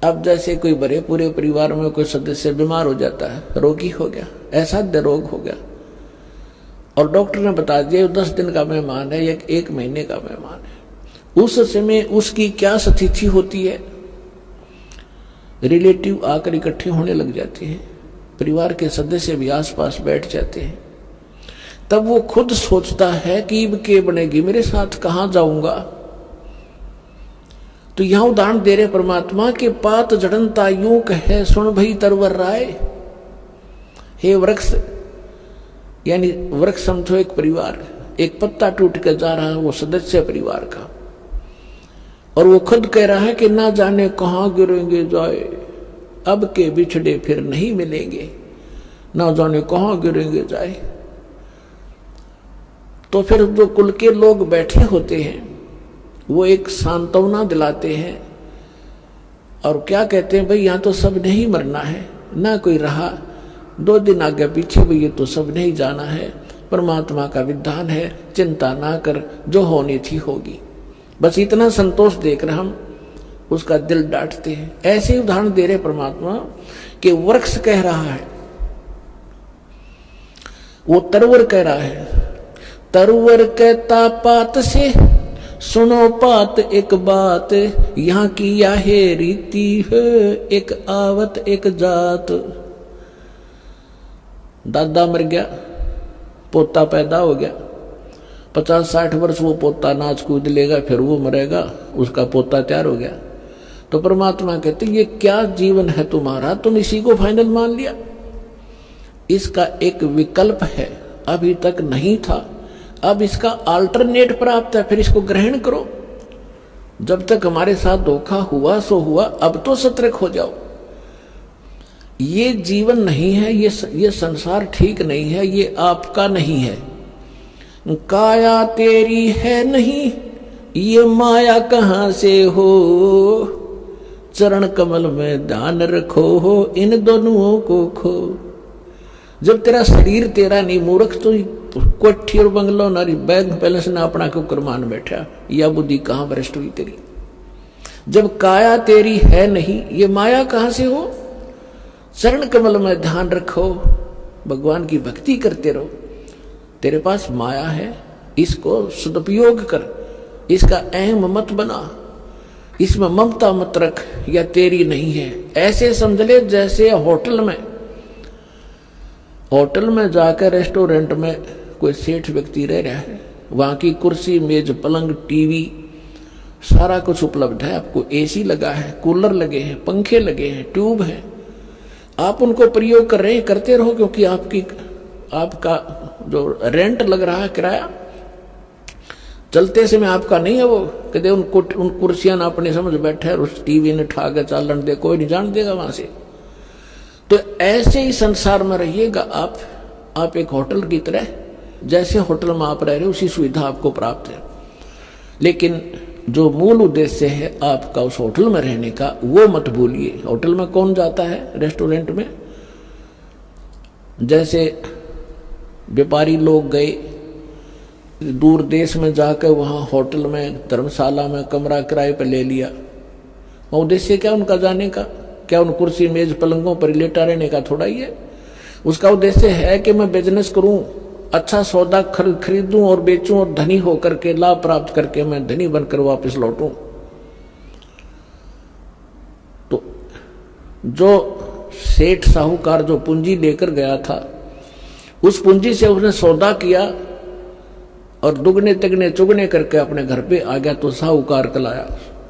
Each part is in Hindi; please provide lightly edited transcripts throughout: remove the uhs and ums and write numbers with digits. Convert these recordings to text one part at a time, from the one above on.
अब जैसे कोई बड़े पूरे परिवार में कोई सदस्य बीमार हो जाता है, रोगी हो गया, ऐसा रोग हो गया, और डॉक्टर ने बता दिया 10 दिन का मेहमान है या 1 महीने का मेहमान है, उस समय उसकी क्या स्थिति होती है? रिलेटिव आकर इकट्ठे होने लग जाते हैं, परिवार के सदस्य भी आसपास बैठ जाते हैं। तब वो खुद सोचता है कि अब के बनेगी, मेरे साथ कहां जाऊंगा। तो यहां उदाहरण दे रहे परमात्मा के पात जड़नता यूं कहे सुन भई तरवर राय। हे वृक्ष, यानी वृक्ष समझो एक परिवार, एक पत्ता टूट कर जा रहा है वो सदस्य परिवार का, और वो खुद कह रहा है कि ना जाने कहां गिरेंगे जाए, अब के बिछड़े फिर नहीं मिलेंगे, ना जाने कहां गिरेंगे जाए। तो फिर जो कुल के लोग बैठे होते हैं वो एक सांत्वना दिलाते हैं और क्या कहते हैं, भाई यहां तो सब नहीं मरना है, ना कोई रहा, 2 दिन आगे पीछे भी ये तो सब नहीं जाना है, परमात्मा का विधान है, चिंता ना कर, जो होनी थी होगी। बस इतना संतोष देकर हम उसका दिल डांटते हैं। ऐसे ही उदाहरण दे रहे परमात्मा कि वृक्ष कह रहा है, वो तरवर कह रहा है, तरवर कहता पात से सुनो पात एक बात, यहाँ की याहे रीति है एक आवत एक जात। दादा मर गया, पोता पैदा हो गया, 50-60 वर्ष वो पोता नाच कूद लेगा, फिर वो मरेगा, उसका पोता तैयार हो गया। तो परमात्मा कहते ये क्या जीवन है तुम्हारा, तुम इसी को फाइनल मान लिया। इसका एक विकल्प है, अभी तक नहीं था, अब इसका अल्टरनेट प्राप्त है, फिर इसको ग्रहण करो। जब तक हमारे साथ धोखा हुआ सो हुआ, अब तो सतर्क हो जाओ। ये जीवन नहीं है, ये संसार ठीक नहीं है, ये आपका नहीं है। काया तेरी है नहीं, ये माया कहां से हो, चरण कमल में ध्यान रखो हो, इन दोनों को खो। जब तेरा शरीर तेरा नहीं, मूर्ख तो कोठी और बंगलो नारी बैंक बैलेंस ना अपना क्यों करमान बैठा, यह बुद्धि कहां भ्रष्ट हुई तेरी। जब काया तेरी है नहीं, ये माया कहां से हो, चरण कमल में ध्यान रखो, भगवान की भक्ति करते रहो। तेरे पास माया है, इसको सदुपयोग कर, इसका अहम मत बना, इसमें ममता मत रख, या तेरी नहीं है। ऐसे समझ ले जैसे होटल में जाकर रेस्टोरेंट में कोई सेठ व्यक्ति रह रहा है, वहां की कुर्सी मेज पलंग टीवी सारा कुछ उपलब्ध है, आपको एसी लगा है, कूलर लगे हैं, पंखे लगे हैं, ट्यूब है, आप उनको प्रयोग कर रहे हैं, करते रहो, क्योंकि आपका जो रेंट लग रहा है, किराया चलते समय आपका नहीं है। वो कहते उन कुर्सियां ना अपने समझ बैठे और उस टीवी ने ठा के चालन दे, कोई नहीं जान देगा वहां से। तो ऐसे ही संसार में रहिएगा आप एक होटल की तरह, जैसे होटल में आप रह रहे हो उसी सुविधा आपको प्राप्त है, लेकिन जो मूल उद्देश्य है आपका उस होटल में रहने का, वो मत भूलिए। होटल में कौन जाता है, रेस्टोरेंट में? जैसे व्यापारी लोग गए दूर देश में जाकर वहां होटल में धर्मशाला में कमरा किराए पर ले लिया, उद्देश्य क्या उनका जाने का? क्या उन कुर्सी मेज पलंगों पर लेटा रहने का थोड़ा ही है। उसका उद्देश्य है कि मैं बिजनेस करूं, अच्छा सौदा खरीदूं और बेचूं और धनी होकर के लाभ प्राप्त करके मैं धनी बनकर वापस लौटूं। तो जो सेठ साहूकार जो पूंजी लेकर गया था, उस पूंजी से उसने सौदा किया और दुगने तिगने चुगने करके अपने घर पे आ गया, तो साहूकार कलाया।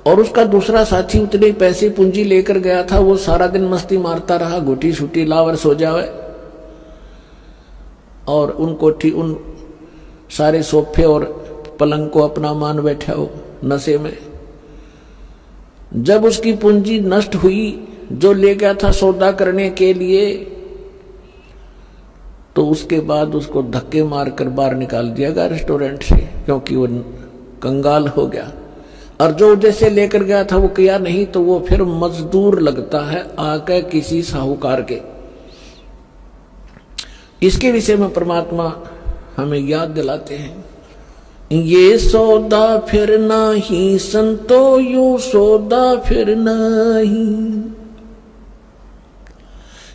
और उसका दूसरा साथी उतने पैसे पूंजी लेकर गया था, वो सारा दिन मस्ती मारता रहा, घुटी छुटी लावर सो जावे, और उन सारे सोफे और पलंग को अपना मान बैठा हो नशे में। जब उसकी पूंजी नष्ट हुई जो ले गया था सौदा करने के लिए, तो उसके बाद उसको धक्के मारकर बाहर निकाल दिया गया रेस्टोरेंट से, क्योंकि वो कंगाल हो गया। और जो उद्देश्य लेकर गया था वो किया नहीं, तो वो फिर मजदूर लगता है आके किसी साहूकार के। इसके विषय में परमात्मा हमें याद दिलाते हैं ये सौदा फिर नाही संतो यूं सौदा फिर नाही,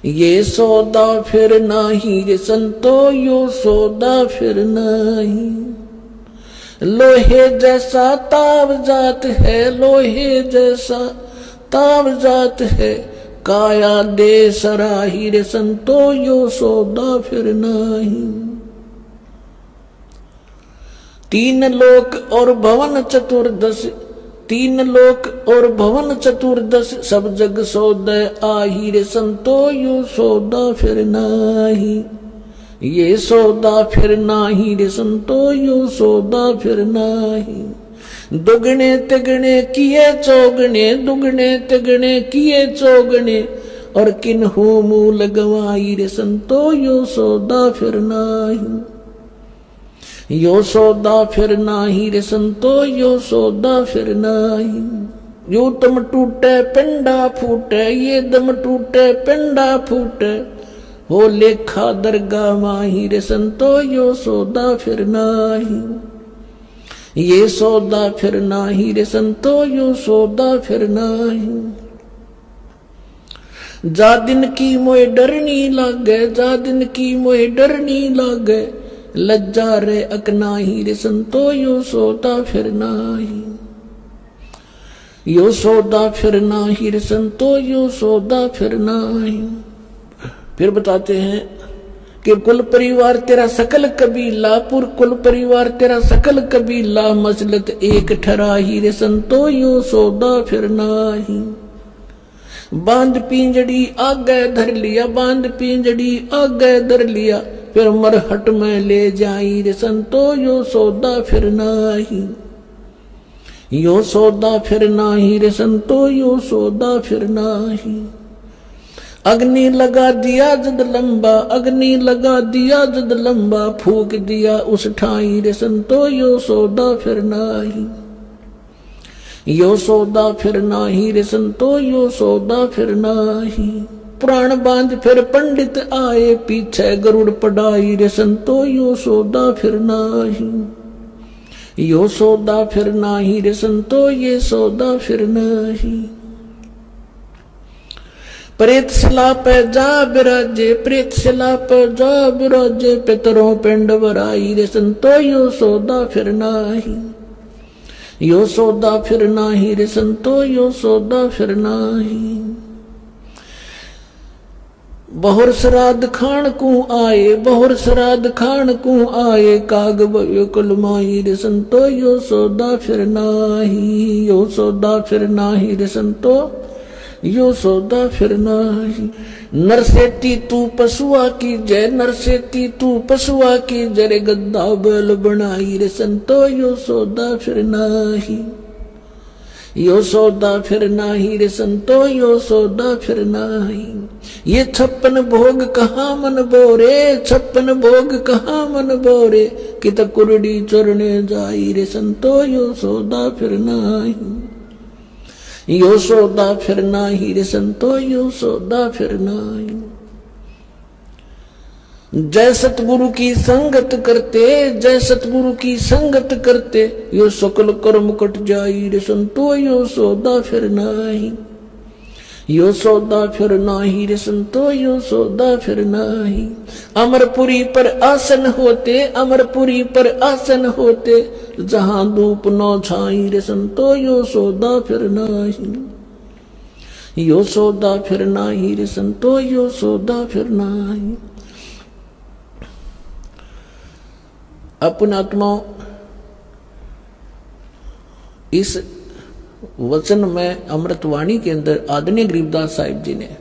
ये सौदा फिर नाही रे संतो यूं सौदा फिर नाही। लोहे जैसा ताव जात है, लोहे जैसा ताव जात है, काया दे सराही रे संतो यूं सौदा फिर नाही। तीन लोक और भवन चतुर्दश, तीन लोक और भवन चतुर्दश, सब जग सौदे आही रे संतो यूं सौदा फिर नाही। ये सौदा फिर नाही रे संतो यूं सौदा फिर नाही। दुगने तिगने किए चौगने, दुगने तिगने किए चौगने, और किन्हू मूल गवाई रे संतो यूं सौदा फिर नाही। यो सौदा फिर नाही रे संतो यो सौदा फिर नाही। यो दम टूटे पिंडा फूटे, ये दम टूटे पिंडा फूटे, हो लेखा दरगाह माही रे संतो यो सौदा फिर नाही। ये सौदा फिर नाही रे संतो यो सौदा फिर नाही। जा दिन की मोए डरनी लागे, जा दिन की मोए डरनी लागे, लज्जा रे अकनाही रे संतो यो सौदा फिर नाही। यो सौदा फिर नाही रे संतो यो सौदा फिर नाही। फिर बताते हैं कि कुल परिवार तेरा सकल कबीला, पुर कुल परिवार तेरा सकल कबीला, मसलत एक ठराही रे संतो यो सौदा फिर नाही। बांध पिंजड़ी आगे धर लिया, बांध पिंजड़ी आगे धर लिया, फिर मरहट में ले जाई रे संतो यो सौदा फिर नाही। यो सौदा फिर नाही रे संतो यो सौदा फिर नाही। अग्नि लगा दिया जद लंबा, अग्नि लगा दिया जद लंबा, फूक दिया उस ठाई रे संतो यो सौदा फिर नाही। यो सौदा फिर नाही रे संतो यो सौदा फिर नाही। प्राण बांध फिर पंडित आए, पीछे गरुड़ पढ़ाई रे संतो यो सौदा फिर नाही। यो सौदा फिर नाही रे संतो ये सौदा फिर नाही। प्रेत शिला पे जा बिराजे, प्रेत शिला पे जा बिराजे, पितरों पिंड भराई रे संतो यो सौदा फिर नाही। यो सौदा फिर नाही रे संतो यो सौदा फिर नाही। बहुर श्राद्ध खान को आए, बहुर श्राद्ध खान को आए, काग भयो कुलमाई रे संतो यो सौदा फिर नाही। यो सौदा फिर नाही रे संतो यो सौदा फिर नाही। नरसेती तू पशुआ की जय, नरसेती तू पशुआ की जय, गद्दा बैल बनाई रे संतो यो सौदा फिर नाही। यो सौदा फिर नाही रे संतो यो सौदा फिर नाही। ये 56 भोग कहाँ मन बोरे, 56 भोग कहाँ मन बोरे, कित कुरडी चरने जाई रे संतो यो सौदा फिर नाही। यो सौदा फिर नाही रे संतो यो सौदा फिर नाही। जय सतगुरु की संगत करते, जय सतगुरु की संगत करते, यो सकल कर्म कट जाई रे संतो यो सौदा फिर नाही। यो सौदा फिर नाही रे संतो यो सौदा फिर नाही। अमरपुरी पर आसन होते, अमरपुरी पर आसन होते, जहां धूप न छाई रे संतो यो सौदा फिर नाही। यो सौदा फिर नाही रे संतो यो सौदा फिर नाही। अपनात्माओं, इस वचन में अमृतवाणी के अंदर आदरणीय गरीबदास साहिब जी ने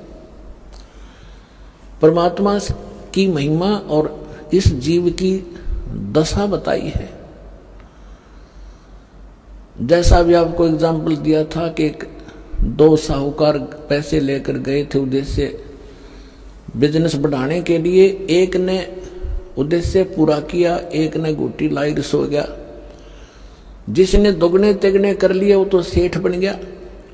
परमात्मा की महिमा और इस जीव की दशा बताई है। जैसा भी आपको एग्जाम्पल दिया था कि दो साहूकार पैसे लेकर गए थे उद्देश्य बिजनेस बढ़ाने के लिए, एक ने उद्देश्य पूरा किया, एक ने गुटी लाई सो गया। जिसने दोगुने तिगने कर लिए वो तो सेठ बन गया,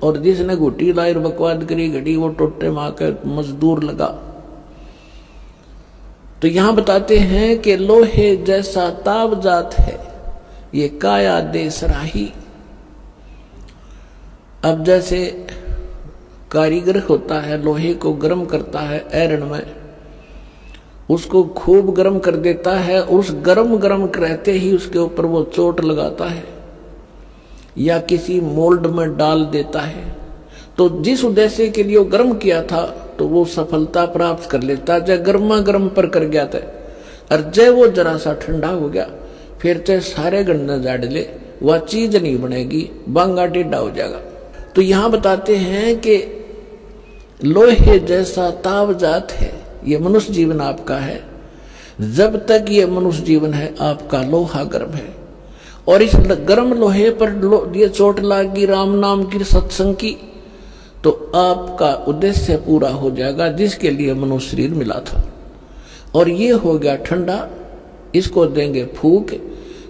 और जिसने गुटी लाई बकवाद करी घड़ी वो टोटे मार कर मजदूर लगा। तो यहां बताते हैं कि लोहे जैसा ताव जात है, ये काया देश राही। अब जैसे कारीगर होता है, लोहे को गर्म करता है ऐरण में, उसको खूब गर्म कर देता है, उस गर्म गर्म रहते ही उसके ऊपर वो चोट लगाता है या किसी मोल्ड में डाल देता है, तो जिस उद्देश्य के लिए वो गर्म किया था तो वो सफलता प्राप्त कर लेता। जब गर्मा गर्म पर कर गया था और जब वो जरा सा ठंडा हो गया, फिर चाहे सारे गन्ना झाड़ ले, वह चीज नहीं बनेगी, बांगा टेढ़ा हो जाएगा। तो यहां बताते हैं कि लोहे जैसा तावजात है ये मनुष्य जीवन आपका है। जब तक ये मनुष्य जीवन है आपका लोहा गर्म है, और इस गर्म लोहे पर ये चोट लागी राम नाम की सत्संग की, तो आपका उद्देश्य पूरा हो जाएगा जिसके लिए मनुष्य शरीर मिला था। और ये हो गया ठंडा, इसको देंगे फूक,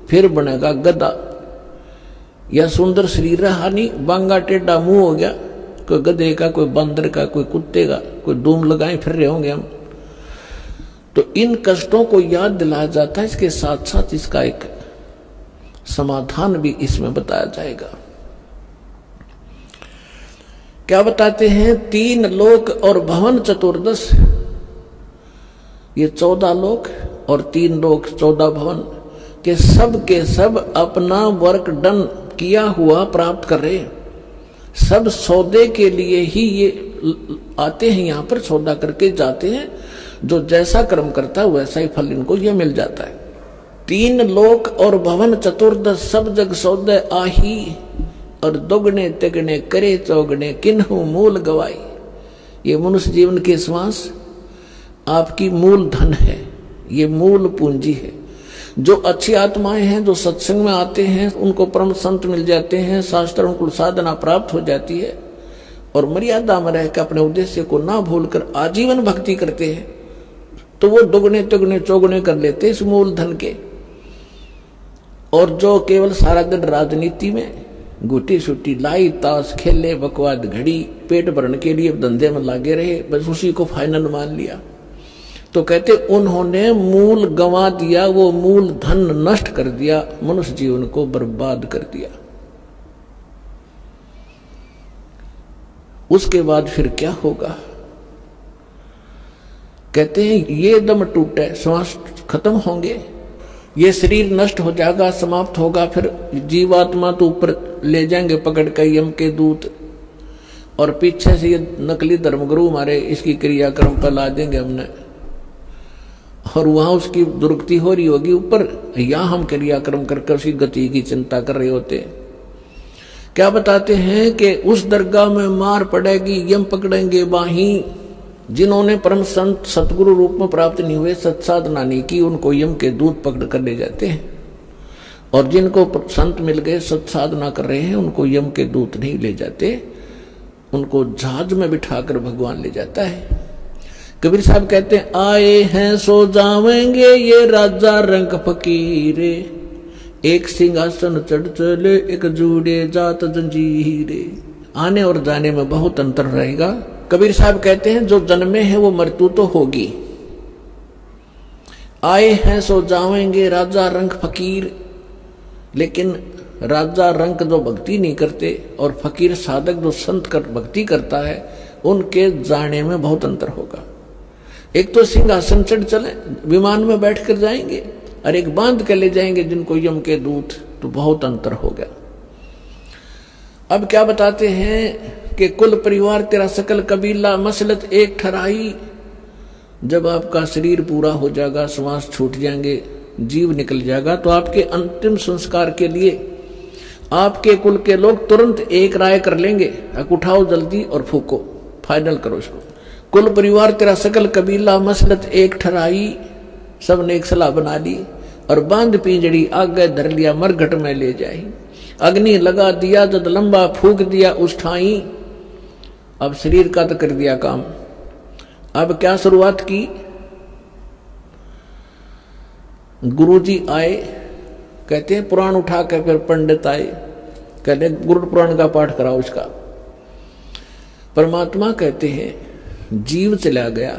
फिर बनेगा गदा या सुंदर शरीर हानि, बांगा टेढ़ा मुंह हो गया, कोई गधे का, कोई बंदर का, कोई कुत्ते का, कोई डूम लगाए फिर रहे होंगे हम। तो इन कष्टों को याद दिलाया जाता है, इसके साथ साथ इसका एक समाधान भी इसमें बताया जाएगा। क्या बताते हैं? 3 लोक और भवन 14, ये 14 लोक और 3 लोक 14 भवन के सब अपना वर्क डन किया हुआ प्राप्त कर रहे हैं। सब सौदे के लिए ही ये आते हैं, यहां पर सौदा करके जाते हैं। जो जैसा कर्म करता है वैसा ही फल इनको ये मिल जाता है। 3 लोक और भवन 14 सब जग सौदे आही, और दोगुने तिगुने करे चौगुने किन्हू मूल गवाई। ये मनुष्य जीवन के श्वास आपकी मूल धन है, ये मूल पूंजी है। जो अच्छी आत्माएं हैं, जो सत्संग में आते हैं, उनको परम संत मिल जाते हैं, शास्त्रों को साधना प्राप्त हो जाती है, और मर्यादा में रहकर अपने उद्देश्य को ना भूलकर आजीवन भक्ति करते हैं, तो वो दुगने तिगुने चौगुने कर लेते इस मूल धन के। और जो केवल सारा दिन राजनीति में गुटी सुटी लाई ताश खेले बकवाद घड़ी पेट भरने के लिए धंधे में लागे रहे, बस उसी को फाइनल मान लिया, तो कहते उन्होंने मूल गंवा दिया, वो मूल धन नष्ट कर दिया, मनुष्य जीवन को बर्बाद कर दिया। उसके बाद फिर क्या होगा? कहते हैं ये दम टूटे, श्वास खत्म होंगे, ये शरीर नष्ट हो जाएगा, समाप्त होगा। फिर जीवात्मा तो ऊपर ले जाएंगे पकड़ कर यम के दूत, और पीछे से ये नकली धर्मगुरु हमारे इसकी क्रियाक्रम पर ला देंगे हमने, और वहां उसकी दुर्गति हो रही होगी ऊपर, या हम क्रियाक्रम करके उसकी गति की चिंता कर रहे होते हैं। क्या बताते हैं कि उस दरगाह में मार पड़ेगी, यम पकड़ेंगे बाही। जिन्होंने परम संत सतगुरु रूप में प्राप्त नहीं हुए, सत्साधना नहीं की, उनको यम के दूत पकड़ कर ले जाते हैं, और जिनको संत मिल गए सत्साधना कर रहे हैं, उनको यम के दूत नहीं ले जाते, उनको जहाज में बिठाकर भगवान ले जाता है। कबीर साहब कहते हैं आए हैं सो जावेंगे ये राजा रंग फकीरे, एक सिंहासन चढ़ चले एक जूड़े जात जंजीरे। आने और जाने में बहुत अंतर रहेगा। कबीर साहब कहते हैं जो जन्मे हैं वो मृत्यु तो होगी। आए हैं सो जावेंगे राजा रंग फकीर, लेकिन राजा रंग जो भक्ति नहीं करते और फकीर साधक जो संत कर भक्ति करता है, उनके जाने में बहुत अंतर होगा। एक तो सिंहासन चढ़ चले, विमान में बैठ कर जाएंगे, और एक बांध कर ले जाएंगे जिनको यम के दूत, तो बहुत अंतर हो गया। अब क्या बताते हैं कि कुल परिवार तेरा सकल कबीला मसलत एक ठहराई। जब आपका शरीर पूरा हो जाएगा, श्वास छूट जाएंगे, जीव निकल जाएगा, तो आपके अंतिम संस्कार के लिए आपके कुल के लोग तुरंत एक राय कर लेंगे, उठाओ जल्दी और फूको, फाइनल करो इसको। कुल परिवार तेरा सकल कबीला मसलत एक ठहराई, सबने एक सलाह बना ली, और बांध पिंजड़ी आगे धर लिया, मरघट में ले जाई। अग्नि लगा दिया, जब लंबा फूक दिया उस ठाई। अब शरीर का तो कर दिया काम। अब क्या शुरुआत की? गुरुजी आए, कहते हैं पुराण उठा के, फिर पंडित आए, कहते गुरु पुराण का पाठ कराओ इसका। परमात्मा कहते हैं जीव चला गया,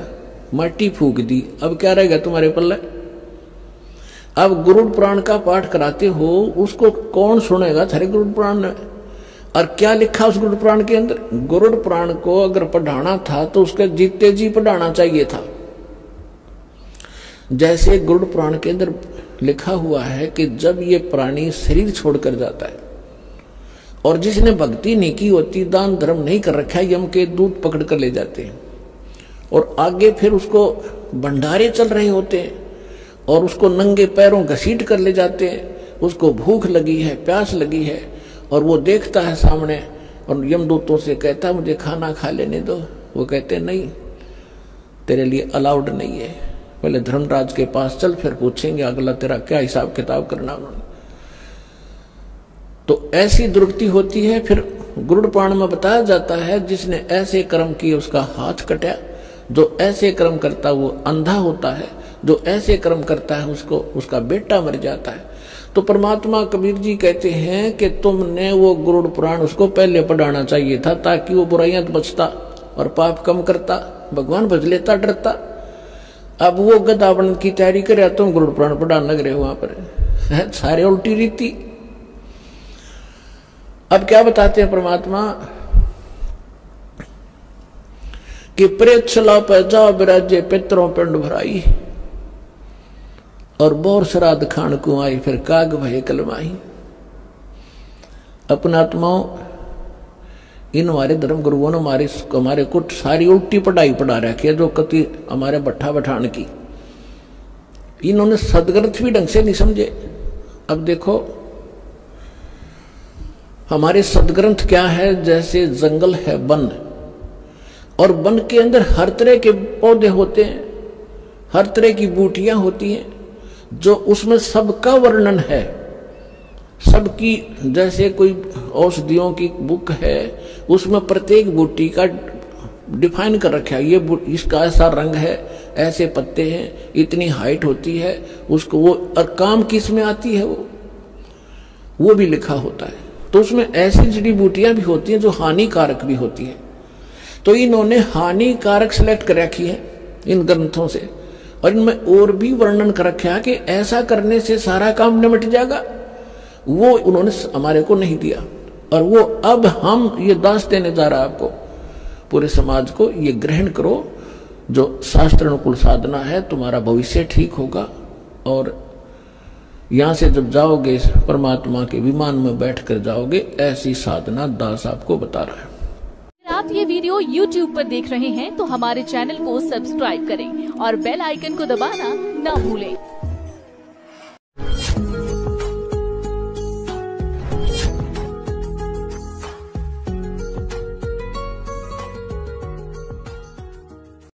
माटी फूक दी, अब क्या रहेगा तुम्हारे पल्ले? अब गुरुड़ पुराण का पाठ कराते हो, उसको कौन सुनेगा थारे गुरुड़ पुराण में? और क्या लिखा उस गुरुड़ पुराण के अंदर? गुरुड़ पुराण को अगर पढ़ाना था तो उसके जीते जी पढ़ाना चाहिए था। जैसे गुरुड़ पुराण के अंदर लिखा हुआ है कि जब ये प्राणी शरीर छोड़कर जाता है और जिसने भक्ति नहीं की होती, दान धर्म नहीं कर रखा, यम के दूत पकड़ कर ले जाते हैं और आगे फिर उसको भंडारे चल रहे होते हैं और उसको नंगे पैरों घसीट कर ले जाते हैं। उसको भूख लगी है, प्यास लगी है और वो देखता है सामने और यमदूतों से कहता मुझे खाना खा लेने दो। वो कहते नहीं, तेरे लिए अलाउड नहीं है, पहले धर्मराज के पास चल, फिर पूछेंगे अगला तेरा क्या हिसाब किताब करना उन्होंने। तो ऐसी दुर्गति होती है। फिर गुरुड़ पुराण में बताया जाता है जिसने ऐसे कर्म किए उसका हाथ कटा, जो ऐसे कर्म करता वो अंधा होता है, जो ऐसे कर्म करता है उसको उसका बेटा मर जाता है। तो परमात्मा कबीर जी कहते हैं कि तुमने वो गुरुड़ पुराण उसको पहले पढ़ाना चाहिए था, ताकि वो बुराइयां बचता और पाप कम करता, भगवान भज लेता, डरता। अब वो गधा बनने की तैयारी करे, तुम गुरुड़ पुराण पढ़ाने लग रहे हो वहां पर, सारे उल्टी रीति। अब क्या बताते हैं परमात्मा कि प्रेत सला पे जाओ बिराजे पितरों पिंड भराई और बोर श्राद्ध खान को आई, फिर काग भय कलमाई। अपना आत्माओं, इन हमारे धर्म गुरुओं ने हमारे कुछ सारी उल्टी पढ़ाई पढ़ा रखी है, जो कति हमारे भट्ठा बठान की। इन्होंने सदग्रंथ भी ढंग से नहीं समझे। अब देखो हमारे सदग्रंथ क्या है, जैसे जंगल है वन, और वन के अंदर हर तरह के पौधे होते हैं, हर तरह की बूटियां होती हैं, जो उसमें सबका वर्णन है, सबकी। जैसे कोई औषधियों की बुक है, उसमें प्रत्येक बूटी का डिफाइन कर रखा है, ये इसका ऐसा रंग है, ऐसे पत्ते हैं, इतनी हाइट होती है उसको, वो और काम किस में आती है वो भी लिखा होता है। तो उसमें ऐसी जड़ी बूटियां भी होती हैं जो हानिकारक भी होती हैं। तो इन्होंने हानिकारक सिलेक्ट कर रखी है इन ग्रंथों से, और इनमें और भी वर्णन कर रखा है कि ऐसा करने से सारा काम निमट जाएगा। वो उन्होंने हमारे को नहीं दिया, और वो अब हम ये दास देने जा रहा है आपको, पूरे समाज को। ये ग्रहण करो, जो शास्त्र अनुकूल साधना है, तुम्हारा भविष्य ठीक होगा। और यहां से जब जाओगे परमात्मा के विमान में बैठकर जाओगे, ऐसी साधना दास आपको बता रहा है। आप ये वीडियो YouTube पर देख रहे हैं तो हमारे चैनल को सब्सक्राइब करें और बेल आइकन को दबाना ना भूलें।